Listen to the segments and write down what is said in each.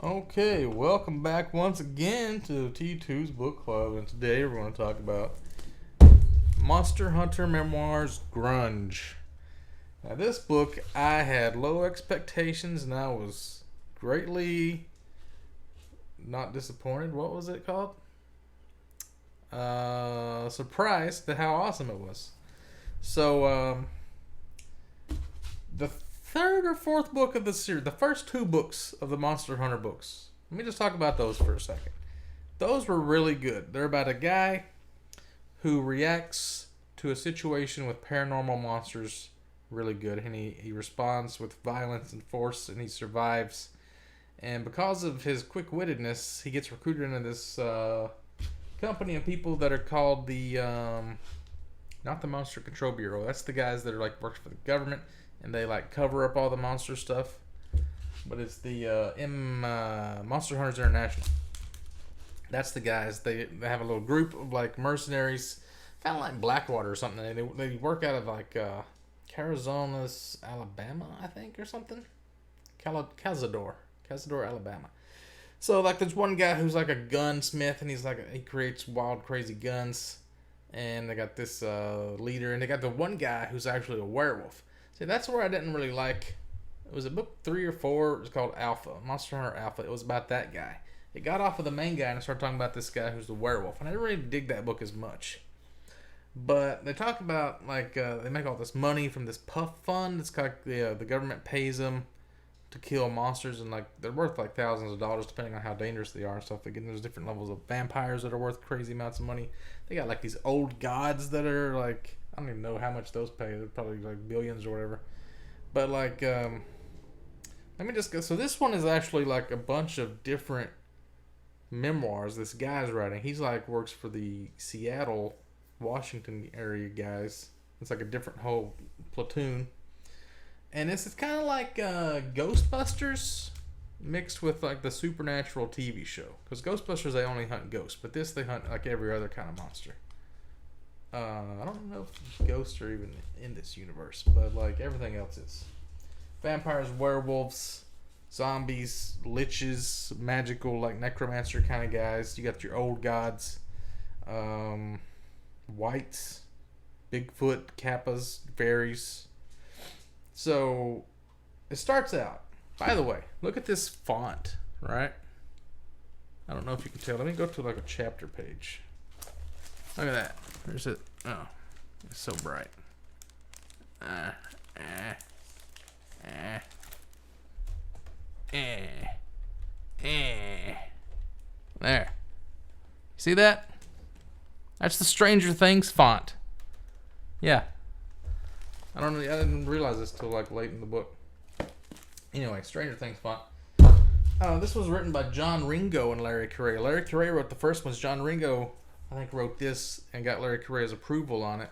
Okay, welcome back once again to T2's Book Club, and today we're going to talk about Monster Hunter Memoirs Grunge. Now, this book, I had low expectations and I was greatly not disappointed. What was it called? Surprised at how awesome it was. So, the third or fourth book of the series, the first two books of the Monster Hunter books. Let me just talk about those for a second. Those were really good. They're about a guy who reacts to a situation with paranormal monsters really good, and he responds with violence and force, and he survives. And because of his quick-wittedness, he gets recruited into this company of people that are called the not the Monster Control Bureau. That's the guys that are like work for the government, and they like cover up all the monster stuff. But it's the Monster Hunters International. That's the guys. They have a little group of like mercenaries, kind of like Blackwater or something. They work out of like Carazonas, Alabama, I think, or something. Cazador, Alabama. So like there's one guy who's like a gunsmith, and he creates wild, crazy guns. And they got this leader, and they got the one guy who's actually a werewolf. See, that's where I didn't really like. It was a book 3 or 4. It was called Alpha, Monster Hunter Alpha. It was about that guy. It got off of the main guy and started talking about this guy who's the werewolf. And I didn't really dig that book as much. But they talk about, like, they make all this money from this puff fund. It's kind of the government pays them to kill monsters. And, like, they're worth, like, thousands of dollars depending on how dangerous they are and stuff. They get there's different levels of vampires that are worth crazy amounts of money. They got, like, these old gods that are, like, I don't even know how much those pay. They're probably, like, billions or whatever. But, like, let me just go. So this one is actually, like, a bunch of different memoirs this guy's writing. He's like works for the Seattle, Washington area guys. It's like a different whole platoon, and it's kind of like Ghostbusters mixed with like the Supernatural TV show. Because Ghostbusters, they only hunt ghosts, but this they hunt like every other kind of monster. I don't know if ghosts are even in this universe, but like everything else is vampires, werewolves, zombies, liches, magical, like necromancer kind of guys. You got your old gods, whites, Bigfoot, kappas, fairies. So it starts out. By the way, look at this font, right? I don't know if you can tell. Let me go to like a chapter page. Look at that. There's it. Oh, it's so bright. There. See that? That's the Stranger Things font. Yeah. I didn't realize this till like late in the book. Anyway, Stranger Things font. This was written by John Ringo and Larry Correia. Larry Correia wrote the first ones. John Ringo, I think, wrote this and got Larry Correia's approval on it.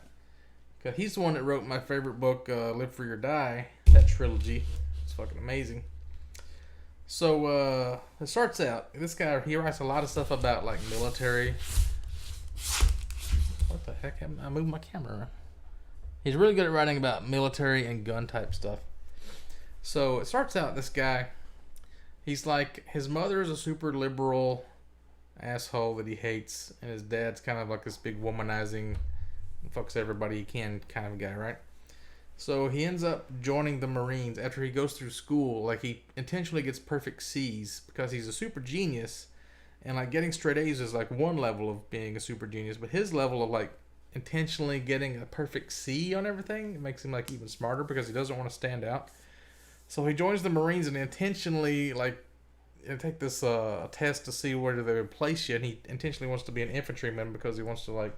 Cause he's the one that wrote my favorite book, Live Free or Die. That trilogy. It's fucking amazing. So, it starts out, this guy, he writes a lot of stuff about, like, military. What the heck? I moved my camera around. He's really good at writing about military and gun type stuff. So, it starts out, this guy, he's like, his mother is a super liberal asshole that he hates, and his dad's kind of like this big womanizing, fucks everybody he can kind of guy, right? So he ends up joining the Marines after he goes through school. Like, he intentionally gets perfect C's because he's a super genius. And, like, getting straight A's is, like, one level of being a super genius. But his level of, like, intentionally getting a perfect C on everything, it makes him, like, even smarter because he doesn't want to stand out. So he joins the Marines and intentionally, like, take this test to see where they would place you. And he intentionally wants to be an infantryman because he wants to, like,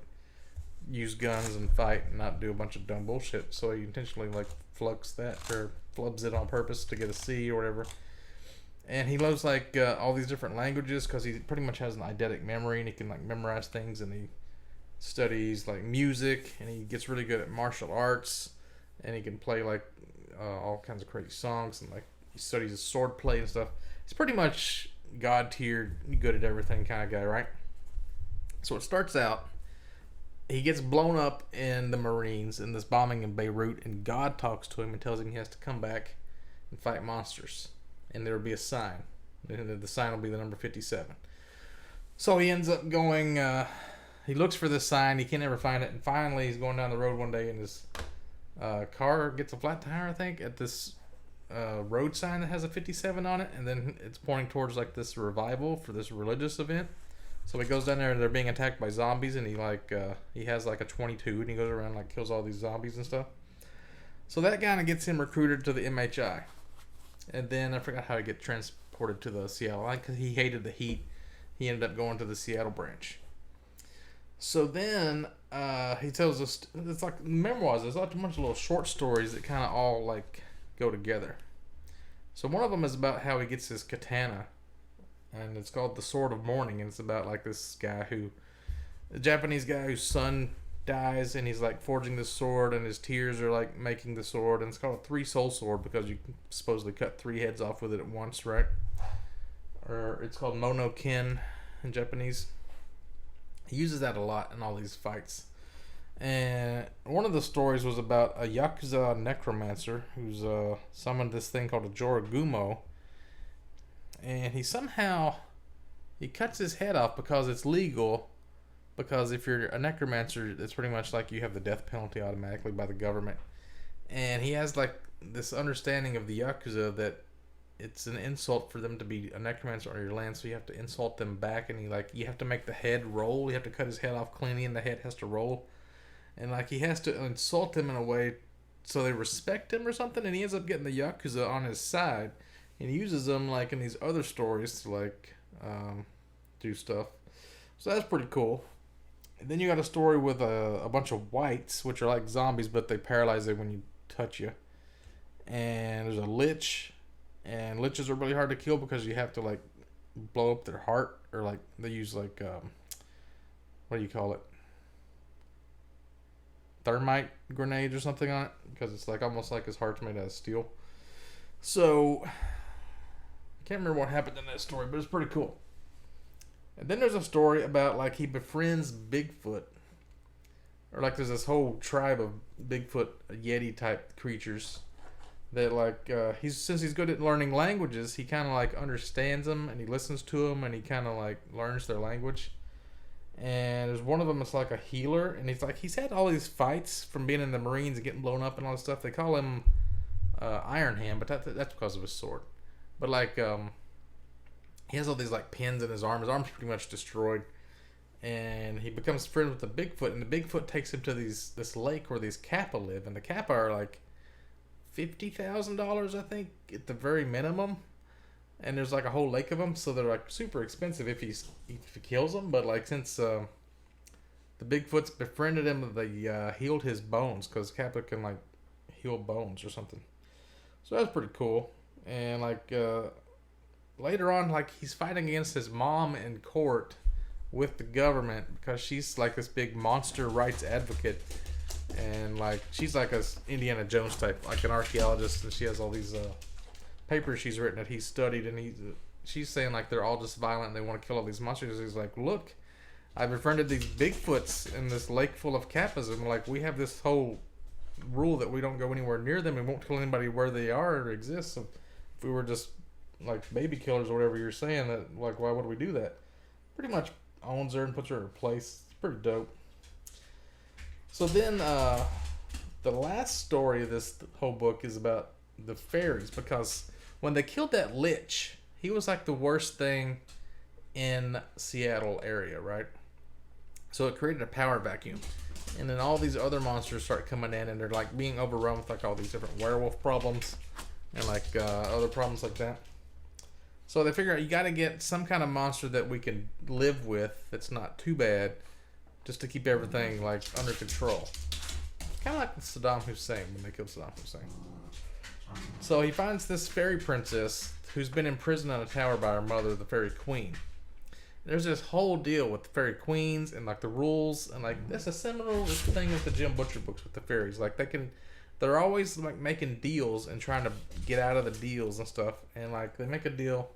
use guns and fight and not do a bunch of dumb bullshit. So he intentionally like flubs it on purpose to get a C or whatever. And he loves like all these different languages because he pretty much has an eidetic memory and he can like memorize things. And he studies like music and he gets really good at martial arts and he can play like all kinds of crazy songs and like he studies his sword play and stuff. He's pretty much god tiered, good at everything kind of guy, right? So it starts out. He gets blown up in the Marines in this bombing in Beirut, and God talks to him and tells him he has to come back and fight monsters. And there will be a sign. The sign will be the number 57. So he ends up going. He looks for this sign. He can never find it, and finally he's going down the road one day, and his car gets a flat tire, I think, at this road sign that has a 57 on it, and then it's pointing towards like this revival for this religious event. So he goes down there and they're being attacked by zombies, and he has like a 22 and he goes around like kills all these zombies and stuff. So that kind of gets him recruited to the MHI, and then I forgot how he get transported to the Seattle. Like, cause he hated the heat, he ended up going to the Seattle branch. So then he tells us, it's like memoirs. There's like a bunch of little short stories that kind of all like go together. So one of them is about how he gets his katana, and it's called The Sword of Mourning, and it's about like this guy a Japanese guy whose son dies, and he's like forging this sword, and his tears are like making the sword, and it's called a 3-soul sword because you can supposedly cut 3 heads off with it at once, right? Or it's called monokin in Japanese. He uses that a lot in all these fights. And one of the stories was about a Yakuza necromancer who's summoned this thing called a Joragumo. And he cuts his head off because it's legal. Because if you're a necromancer, it's pretty much like you have the death penalty automatically by the government. And he has like this understanding of the Yakuza that it's an insult for them to be a necromancer on your land, so you have to insult them back, and you have to make the head roll. You have to cut his head off cleanly, and the head has to roll. And like he has to insult them in a way so they respect him or something, and he ends up getting the Yakuza on his side, and he uses them like in these other stories to like do stuff. So that's pretty cool. And then you got a story with a bunch of whites, which are like zombies, but they paralyze you when you touch you. And there's a lich. And liches are really hard to kill because you have to like blow up their heart, or like they use like what do you call it? Thermite grenades or something on it, because it's like almost like his heart's made out of steel. So I can't remember what happened in that story, but it's pretty cool. And then there's a story about like he befriends Bigfoot, or like there's this whole tribe of Bigfoot Yeti type creatures. That like since he's good at learning languages, he kind of like understands them, and he listens to them, and he kind of like learns their language. And there's one of them that's like a healer, and he's had all these fights from being in the Marines and getting blown up and all this stuff. They call him Iron Hand, but that's because of his sword. But like he has all these like pins in his arm. His arm's pretty much destroyed, and he becomes friends with the Bigfoot, and the Bigfoot takes him to this lake where these Kappa live, and the Kappa are like $50,000, I think, at the very minimum. And there's like a whole lake of them, so they're like super expensive if he kills them. But like since the Bigfoot's befriended him, they healed his bones, because Kappa can like heal bones or something. So that's pretty cool. And like later on, like he's fighting against his mom in court with the government because she's like this big monster rights advocate. And like she's like a Indiana Jones type, like an archaeologist, and she has all these papers she's written that he's studied, and she's saying like they're all just violent and they want to kill all these monsters. He's like, look, I befriended these Bigfoots in this lake full of Kappas, and like we have this whole rule that we don't go anywhere near them and won't tell anybody where they are or exist. So if we were just like baby killers or whatever you're saying, that like why would we do that? Pretty much owns her and puts her in her place. It's pretty dope. So then the last story of this whole book is about the fairies, because when they killed that lich, he was like the worst thing in Seattle area, right? So it created a power vacuum, and then all these other monsters start coming in, and they're like being overrun with like all these different werewolf problems and like other problems like that. So they figure out you got to get some kind of monster that we can live with that's not too bad, just to keep everything like under control. Kind of like Saddam Hussein when they killed Saddam Hussein. So he finds this fairy princess who's been imprisoned on a tower by her mother, the fairy queen. There's this whole deal with the fairy queens and like the rules, and like that's a similar thing with the Jim Butcher books with the fairies. Like they're always like making deals and trying to get out of the deals and stuff. And like they make a deal.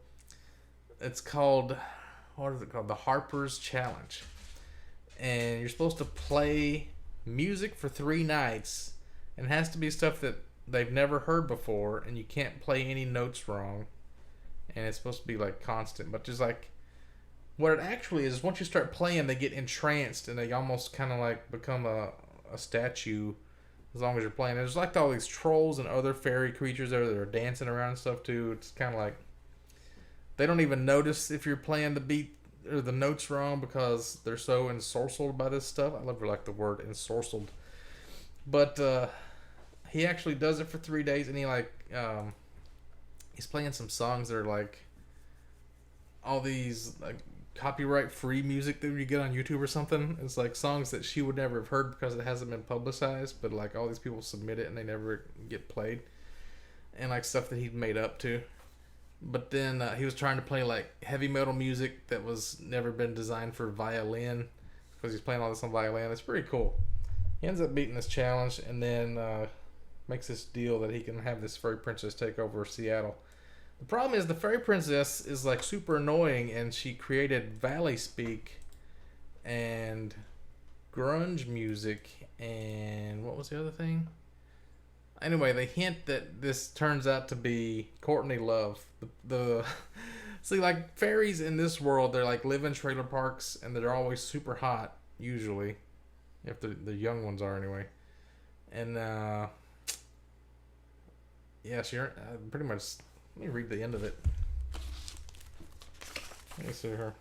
It's called, what is it called? The Harper's Challenge. And you're supposed to play music for 3 nights, and it has to be stuff that they've never heard before, and you can't play any notes wrong. and it's supposed to be like constant, but just like what it actually is once you start playing, they get entranced and they almost kind of like become a statue as long as you're playing. There's like all these trolls and other fairy creatures there that are dancing around and stuff too. It's kind of like they don't even notice if you're playing the beat or the notes wrong because they're so ensorcelled by this stuff. I love like the word ensorcelled. But he actually does it for 3 days, and he's playing some songs that are like all these like copyright free music that you get on YouTube or something. It's like songs that she would never have heard because it hasn't been publicized, but like all these people submit it and they never get played, and like stuff that he'd made up to. But then he was trying to play like heavy metal music that was never been designed for violin because he's playing all this on violin. It's pretty cool. He ends up beating this challenge and then makes this deal that he can have this fairy princess take over Seattle. The problem is the fairy princess is like super annoying, and she created Valley Speak and grunge music and what was the other thing? Anyway, they hint that this turns out to be Courtney Love. The see, like fairies in this world, they're like live in trailer parks and they're always super hot usually, if the young ones are anyway. And yeah, she pretty much. Let me read the end of it. Let me see her.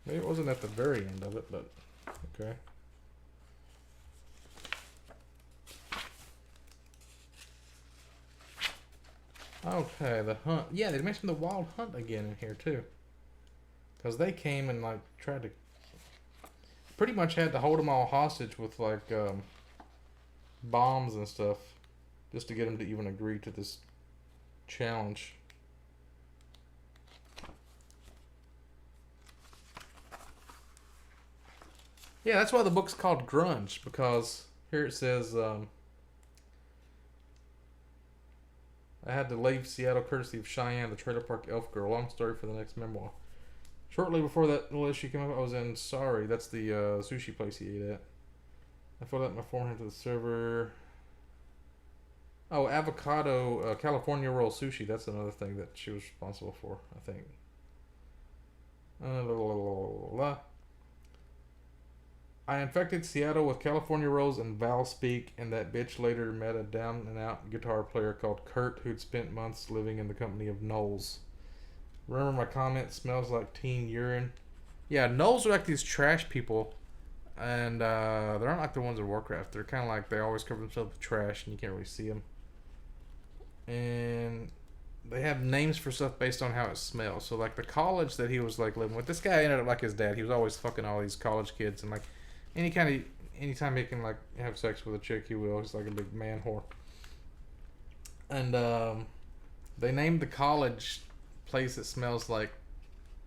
Maybe it wasn't at the very end of it, but okay. Okay, the hunt. Yeah, they mentioned the wild hunt again in here too. Because they came and like tried to pretty much had to hold them all hostage with like bombs and stuff just to get them to even agree to this challenge. Yeah, that's why the book's called Grunge, because here it says I had to leave Seattle courtesy of Cheyenne, the trailer park elf girl. Long story for the next memoir. Shortly before that little issue came up, I was in Sorry. That's the sushi place he ate at. I filled out my form to the server. Oh, avocado California roll sushi. That's another thing that she was responsible for, I think. I infected Seattle with California rolls and Val Speak, and that bitch later met a down-and-out guitar player called Kurt who'd spent months living in the company of Knowles. Remember my comment, smells like teen urine? Yeah, Knowles are like these trash people, and they're not like the ones in Warcraft. They're kind of like, they always cover themselves with trash, and you can't really see them. And they have names for stuff based on how it smells. So, like, the college that he was, like, living with, this guy ended up like his dad. He was always fucking all these college kids, and, like, anytime he can, like, have sex with a chick, he will. He's like a big man whore. And, they named the college place that smells like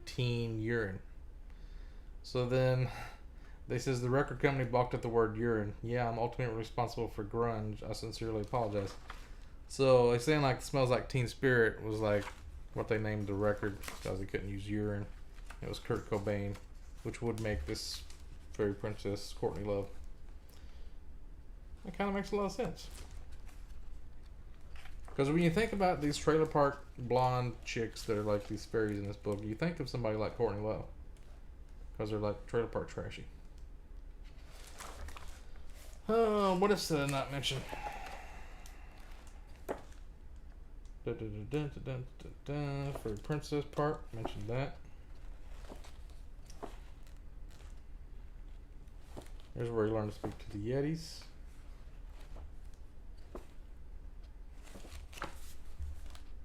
teen urine. So then they says the record company balked at the word urine. Yeah, I'm ultimately responsible for grunge. I sincerely apologize. So they saying like smells like teen spirit was like what they named the record because they couldn't use urine. It was Kurt Cobain, which would make this fairy princess Courtney Love. That kind of makes a lot of sense. Because when you think about these trailer park blonde chicks that are like these fairies in this book, you think of somebody like Courtney Love. Because they're like trailer park trashy. What else did I not mention? For the princess part, mentioned that. Here's where you learn to speak to the Yetis.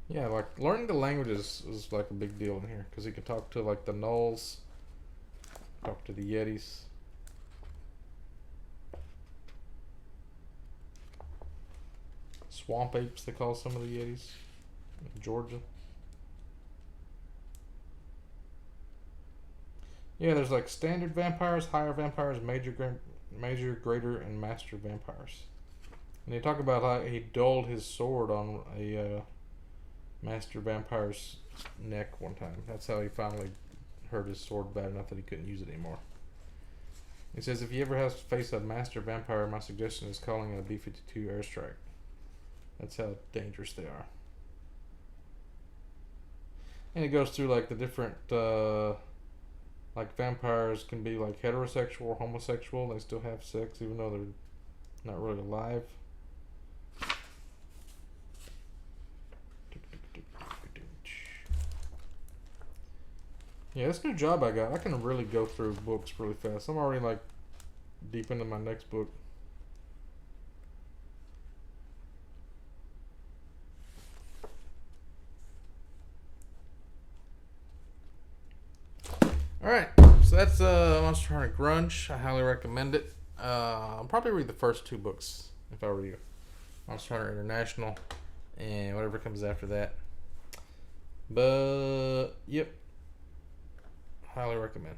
Yeah, like learning the languages is like a big deal in here because you can talk to like the Knolls, talk to the Yetis. Swamp apes, they call some of the Yetis in Georgia. Yeah, there's like standard vampires, higher vampires, major, greater, and master vampires. And they talk about how he dulled his sword on a master vampire's neck one time. That's how he finally hurt his sword bad enough that he couldn't use it anymore. It says if you ever have to face a master vampire, my suggestion is calling a B-52 airstrike. That's how dangerous they are. And it goes through like the different, like vampires can be like heterosexual or homosexual. They still have sex even though they're not really alive. Yeah, this new job I got, I can really go through books really fast. I'm already like deep into my next book. Alright, so that's Monster Hunter Grunge. I highly recommend it. I'll probably read the first 2 books if I were you. Monster Hunter International and whatever comes after that. But, yep. Highly recommend.